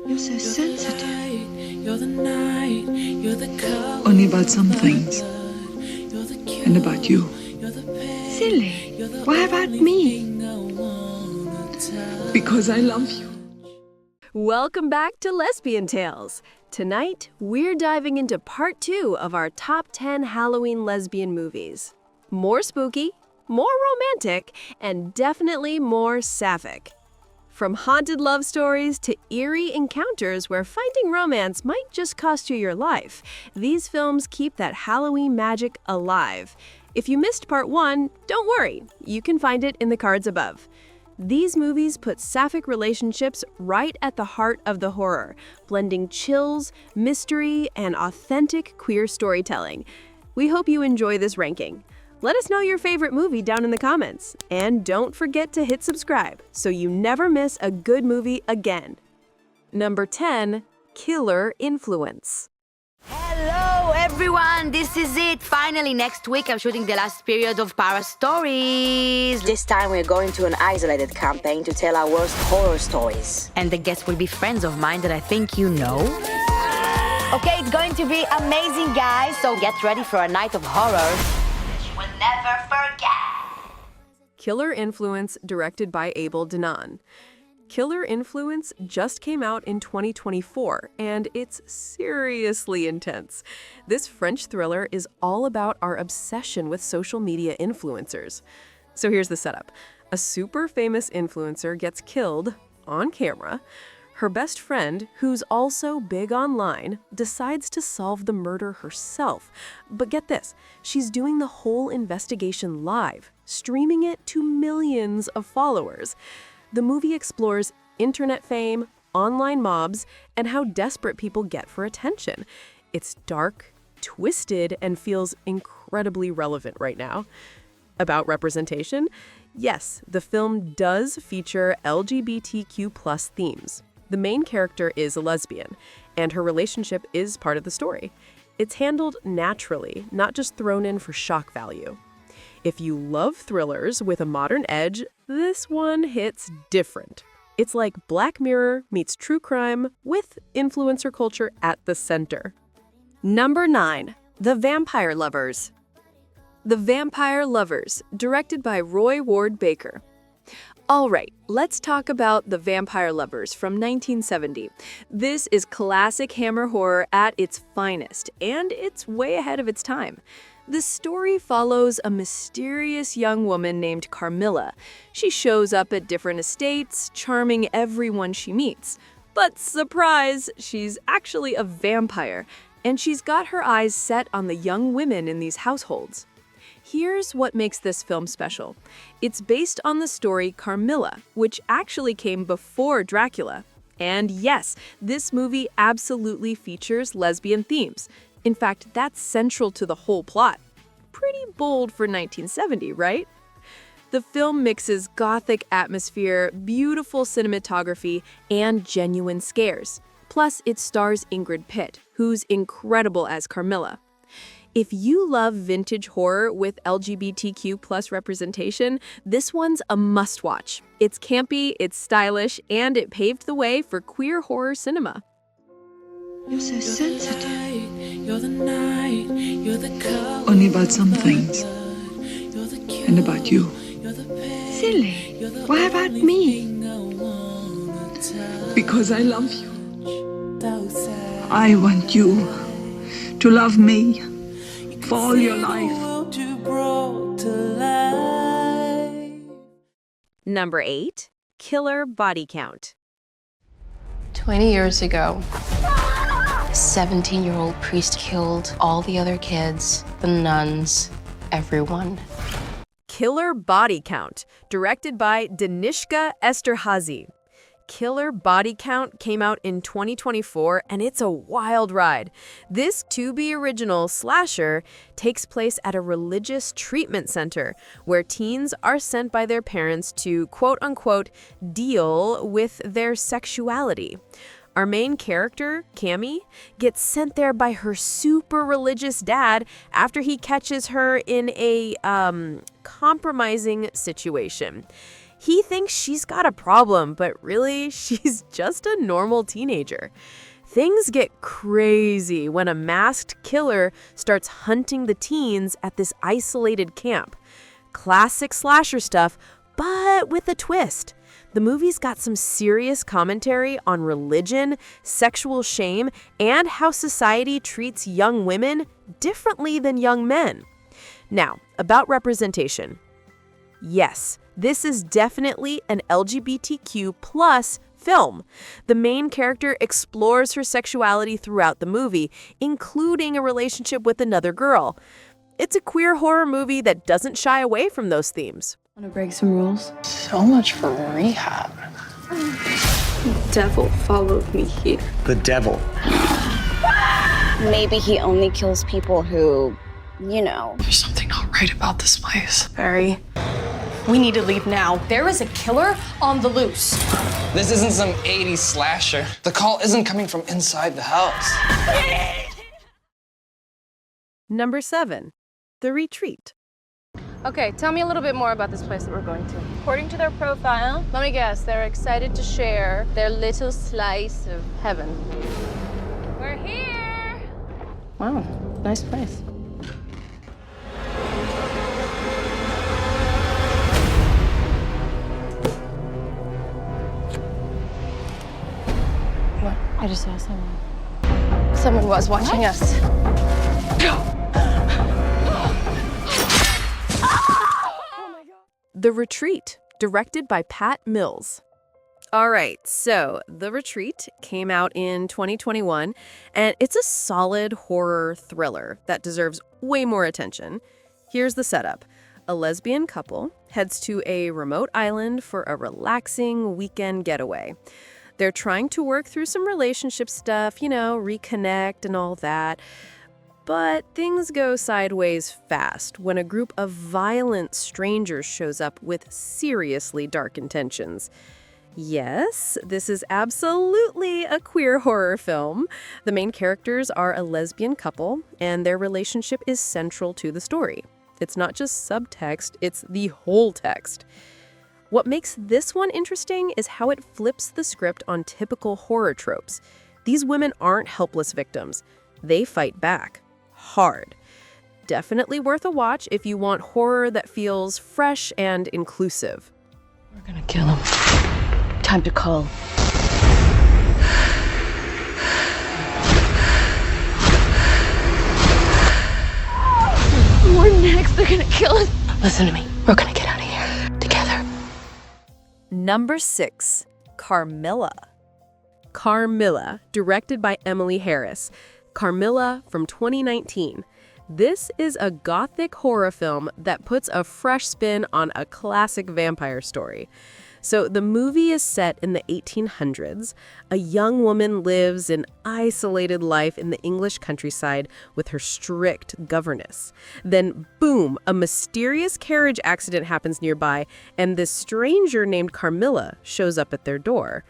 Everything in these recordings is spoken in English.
You're so sensitive. You're the night, you're the color. Only about some things. You're the cure, And about you. you're the pain. Silly. You're the Why about only me? thing I wanna touch. Because I love you. Welcome back to Lesbian Tales. Tonight, we're diving into part 2 of our top 10 Halloween lesbian movies. More spooky, more romantic, and definitely more sapphic. From haunted love stories to eerie encounters where finding romance might just cost you your life, these films keep that Halloween magic alive. If you missed part 1, don't worry, you can find it in the cards above. These movies put sapphic relationships right at the heart of the horror, blending chills, mystery, and authentic queer storytelling. We hope you enjoy this ranking. Let us know your favorite movie down in the comments. And don't forget to hit subscribe so you never miss a good movie again. Number 10, Killer Influence. Hello everyone, this is it. Finally, next week I'm shooting the last period of Para Stories. This time we're going to an isolated campaign to tell our worst horror stories. And the guests will be friends of mine that I think you know. Okay, it's going to be amazing, guys, so get ready for a night of horror that you will never forget. Killer Influence, directed by Abel Denon. Killer Influence just came out in 2024, and it's seriously intense. This French thriller is all about our obsession with social media influencers. So here's the setup. A super famous influencer gets killed on camera. Her best friend, who's also big online, decides to solve the murder herself. But get this, she's doing the whole investigation live, streaming it to millions of followers. The movie explores internet fame, online mobs, and how desperate people get for attention. It's dark, twisted, and feels incredibly relevant right now. About representation? Yes, the film does feature LGBTQ+ themes. The main character is a lesbian, and her relationship is part of the story. It's handled naturally, not just thrown in for shock value. If you love thrillers with a modern edge, this one hits different. It's like Black Mirror meets true crime with influencer culture at the center. Number 9, The Vampire Lovers. The Vampire Lovers, directed by Roy Ward Baker. All right, let's talk about The Vampire Lovers from 1970. This is classic Hammer horror at its finest, and it's way ahead of its time. The story follows a mysterious young woman named Carmilla. She shows up at different estates, charming everyone she meets. But surprise, she's actually a vampire, and she's got her eyes set on the young women in these households. Here's what makes this film special. It's based on the story Carmilla, which actually came before Dracula. And yes, this movie absolutely features lesbian themes. In fact, that's central to the whole plot. Pretty bold for 1970, right? The film mixes gothic atmosphere, beautiful cinematography, and genuine scares. Plus, it stars Ingrid Pitt, who's incredible as Carmilla. If you love vintage horror with LGBTQ+ representation, this one's a must-watch. It's campy, it's stylish, and it paved the way for queer horror cinema. You're so sensitive. You're the night, you're the color. Only about some things. You're the cure, And about you. you're the pain. Silly. You're the Why about only me? thing I wanna touch. Because I love you. Those I want you to love me for all your life. world you brought to life. Number 8, Killer Body Count. 20 years ago, a 17-year-old priest killed all the other kids, the nuns, everyone. Killer Body Count, directed by Danishka Esterhazy. Killer Body Count came out in 2024, and it's a wild ride. This to-be original slasher takes place at a religious treatment center where teens are sent by their parents to quote-unquote deal with their sexuality. Our main character, Cammy, gets sent there by her super religious dad after he catches her in a compromising situation. He thinks she's got a problem, but really, she's just a normal teenager. Things get crazy when a masked killer starts hunting the teens at this isolated camp. Classic slasher stuff, but with a twist. The movie's got some serious commentary on religion, sexual shame, and how society treats young women differently than young men. Now, about representation. Yes, this is definitely an LGBTQ plus film. The main character explores her sexuality throughout the movie, including a relationship with another girl. It's a queer horror movie that doesn't shy away from those themes. Want to break some rules? So much for rehab. The devil followed me here. The devil. Maybe he only kills people who, There's something not right about this place. Barry, we need to leave now. There is a killer on the loose. This isn't some 80s slasher. The call isn't coming from inside the house. Number 7, The Retreat. Okay, tell me a little bit more about this place that we're going to. According to their profile, let me guess, they're excited to share their little slice of heaven. We're here! Wow, nice place. What? I just saw someone. Someone was watching us. The Retreat, directed by Pat Mills. All right, so The Retreat came out in 2021, and it's a solid horror thriller that deserves way more attention. Here's the setup. A lesbian couple heads to a remote island for a relaxing weekend getaway. They're trying to work through some relationship stuff, reconnect and all that. But things go sideways fast when a group of violent strangers shows up with seriously dark intentions. Yes, this is absolutely a queer horror film. The main characters are a lesbian couple, and their relationship is central to the story. It's not just subtext, it's the whole text. What makes this one interesting is how it flips the script on typical horror tropes. These women aren't helpless victims. They fight back. Hard. Definitely worth a watch if you want horror that feels fresh and inclusive. We're gonna kill him. Time to call. We're next. They're gonna kill us. Listen to me. We're gonna get out of here together. Number 6, Carmilla. Carmilla, directed by Emily Harris. Carmilla from 2019. This is a gothic horror film that puts a fresh spin on a classic vampire story. So the movie is set in the 1800s. A young woman lives an isolated life in the English countryside with her strict governess. Then, boom, a mysterious carriage accident happens nearby, and this stranger named Carmilla shows up at their door.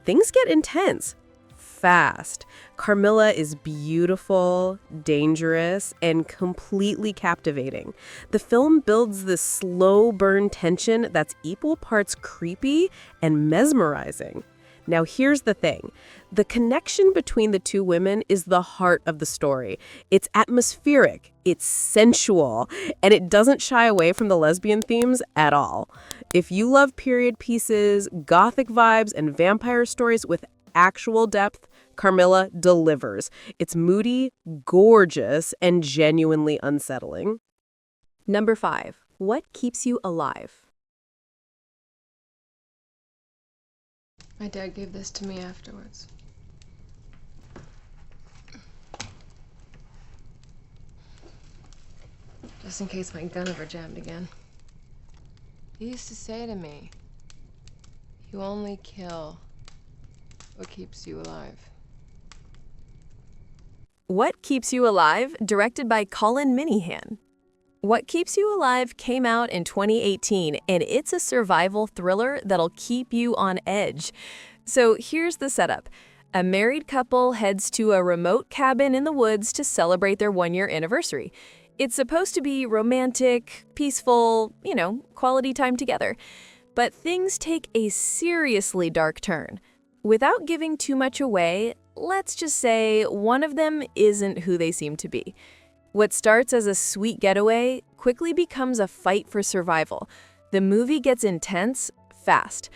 Things get intense. Fast. Carmilla is beautiful, dangerous, and completely captivating. The film builds this slow burn tension that's equal parts creepy and mesmerizing. Now here's the thing. The connection between the two women is the heart of the story. It's atmospheric, it's sensual, and it doesn't shy away from the lesbian themes at all. If you love period pieces, gothic vibes, and vampire stories with actual depth, Carmilla delivers. It's moody, gorgeous, and genuinely unsettling. Number 5, what keeps you alive? My dad gave this to me afterwards. Just in case my gun ever jammed again. He used to say to me, "You only kill what keeps you alive." What Keeps You Alive, directed by Colin Minihan. What Keeps You Alive came out in 2018, and it's a survival thriller that'll keep you on edge. So here's the setup. A married couple heads to a remote cabin in the woods to celebrate their one-year anniversary. It's supposed to be romantic, peaceful, quality time together. But things take a seriously dark turn. Without giving too much away, let's just say one of them isn't who they seem to be. What starts as a sweet getaway quickly becomes a fight for survival. The movie gets intense fast.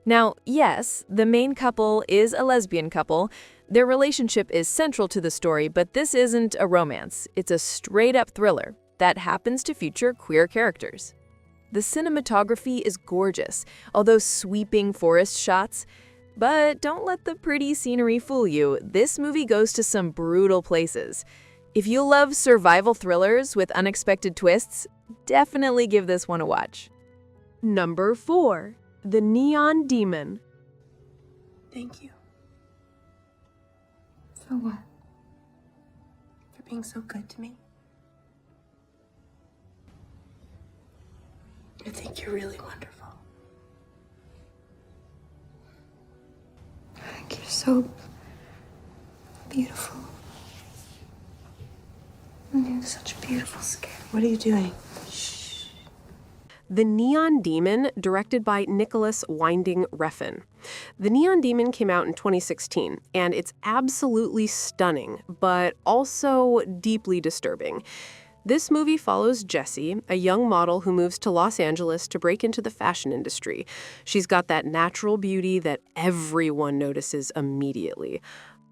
Now, yes, the main couple is a lesbian couple. Their relationship is central to the story, but this isn't a romance. It's a straight-up thriller that happens to feature queer characters. The cinematography is gorgeous, although sweeping forest shots. But don't let the pretty scenery fool you. This movie goes to some brutal places. If you love survival thrillers with unexpected twists, definitely give this one a watch. Number 4. The Neon Demon. Thank you. For what? For being so good to me? I think you're really wonderful. I think you're so beautiful. And you have such beautiful skin. What are you doing? Shh. The Neon Demon, directed by Nicholas Winding Refn. The Neon Demon came out in 2016, and it's absolutely stunning, but also deeply disturbing. This movie follows Jessie, a young model who moves to Los Angeles to break into the fashion industry. She's got that natural beauty that everyone notices immediately.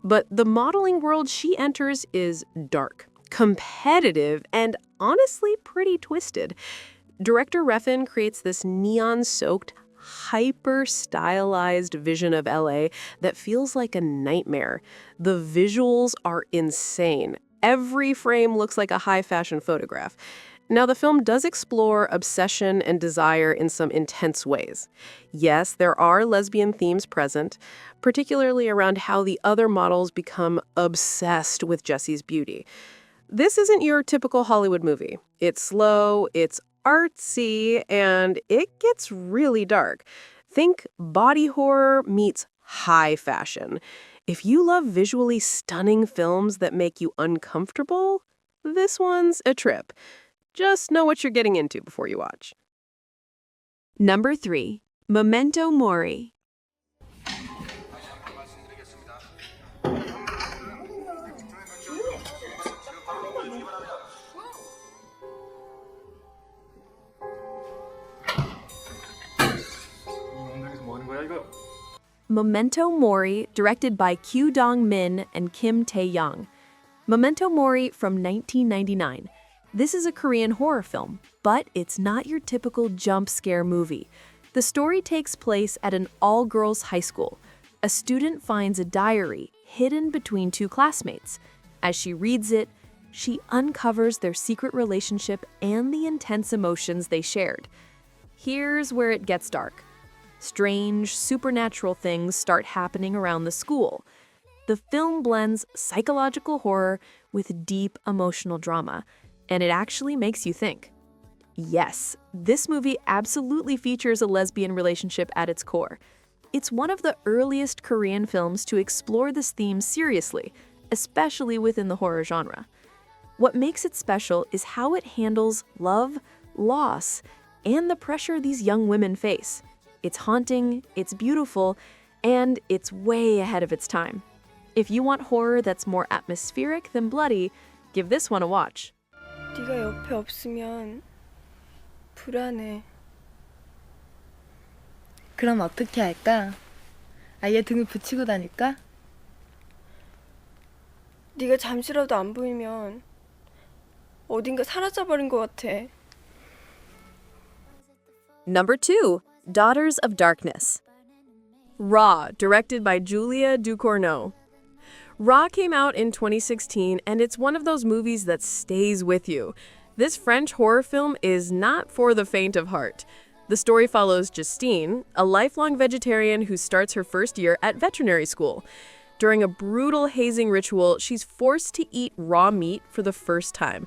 But the modeling world she enters is dark, competitive, and honestly pretty twisted. Director Refn creates this neon-soaked, hyper-stylized vision of LA that feels like a nightmare. The visuals are insane. Every frame looks like a high-fashion photograph. Now, the film does explore obsession and desire in some intense ways. Yes, there are lesbian themes present, particularly around how the other models become obsessed with Jessie's beauty. This isn't your typical Hollywood movie. It's slow, it's artsy, and it gets really dark. Think body horror meets high fashion. If you love visually stunning films that make you uncomfortable, this one's a trip. Just know what you're getting into before you watch. Number 3. Memento Mori. Memento Mori, directed by Kyu Dong-min and Kim Tae-young. Memento Mori from 1999. This is a Korean horror film, but it's not your typical jump scare movie. The story takes place at an all-girls high school. A student finds a diary hidden between two classmates. As she reads it, she uncovers their secret relationship and the intense emotions they shared. Here's where it gets dark. Strange, supernatural things start happening around the school. The film blends psychological horror with deep emotional drama, and it actually makes you think. Yes, this movie absolutely features a lesbian relationship at its core. It's one of the earliest Korean films to explore this theme seriously, especially within the horror genre. What makes it special is how it handles love, loss, and the pressure these young women face. It's haunting, it's beautiful, and it's way ahead of its time. If you want horror that's more atmospheric than bloody, give this one a watch. 네가 옆에 없으면 불안해. 그럼 어떻게 할까? 아예 등을 붙이고 다닐까? 네가 잠시라도 안 보이면 어딘가 사라져버린 것 같아. Number 2. Daughters of Darkness. Raw, directed by Julia Ducournau. Raw came out in 2016, and it's one of those movies that stays with you. This French horror film is not for the faint of heart. The story follows Justine, a lifelong vegetarian who starts her first year at veterinary school. During a brutal hazing ritual, she's forced to eat raw meat for the first time.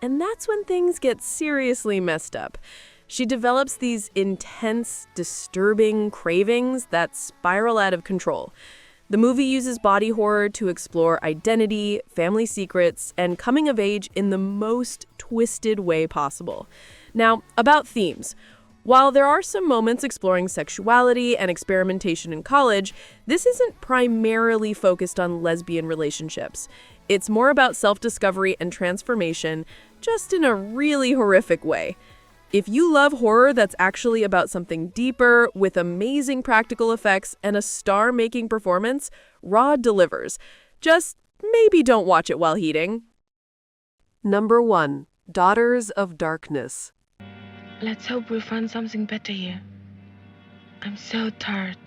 And that's when things get seriously messed up. She develops these intense, disturbing cravings that spiral out of control. The movie uses body horror to explore identity, family secrets, and coming of age in the most twisted way possible. Now, about themes. While there are some moments exploring sexuality and experimentation in college, this isn't primarily focused on lesbian relationships. It's more about self-discovery and transformation, just in a really horrific way. If you love horror that's actually about something deeper, with amazing practical effects and a star-making performance, Raw delivers. Just maybe don't watch it while heating. Number 1. Daughters of Darkness. Let's hope we find something better here. I'm so tired.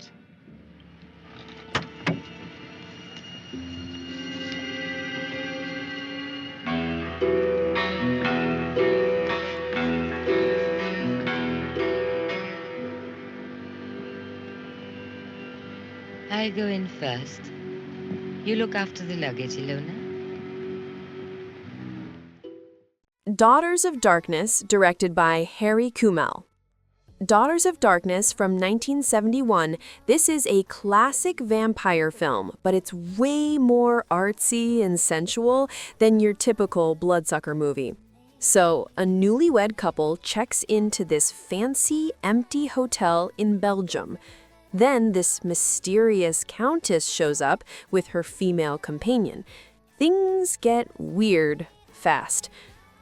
I go in first. You look after the luggage, Ilona. Daughters of Darkness, directed by Harry Kumel. Daughters of Darkness from 1971, this is a classic vampire film, but it's way more artsy and sensual than your typical bloodsucker movie. So, a newlywed couple checks into this fancy, empty hotel in Belgium. Then this mysterious countess shows up with her female companion. Things get weird fast.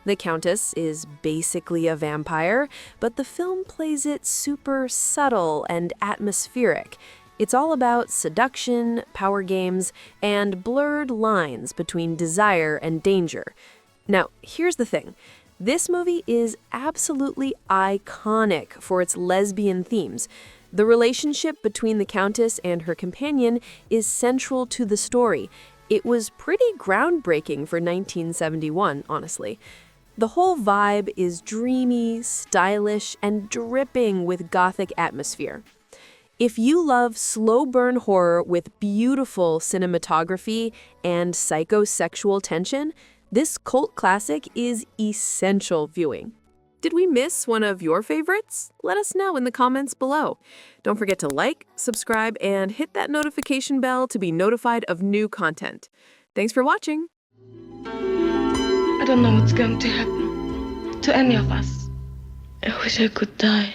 The Countess is basically a vampire, but the film plays it super subtle and atmospheric. It's all about seduction, power games, and blurred lines between desire and danger. Now, here's the thing. This movie is absolutely iconic for its lesbian themes. The relationship between the Countess and her companion is central to the story. It was pretty groundbreaking for 1971, honestly. The whole vibe is dreamy, stylish, and dripping with gothic atmosphere. If you love slow-burn horror with beautiful cinematography and psychosexual tension, this cult classic is essential viewing. Did we miss one of your favorites? Let us know in the comments below. Don't forget to like, subscribe, and hit that notification bell to be notified of new content. Thanks for watching. I don't know what's going to happen to any of us. I wish I could die.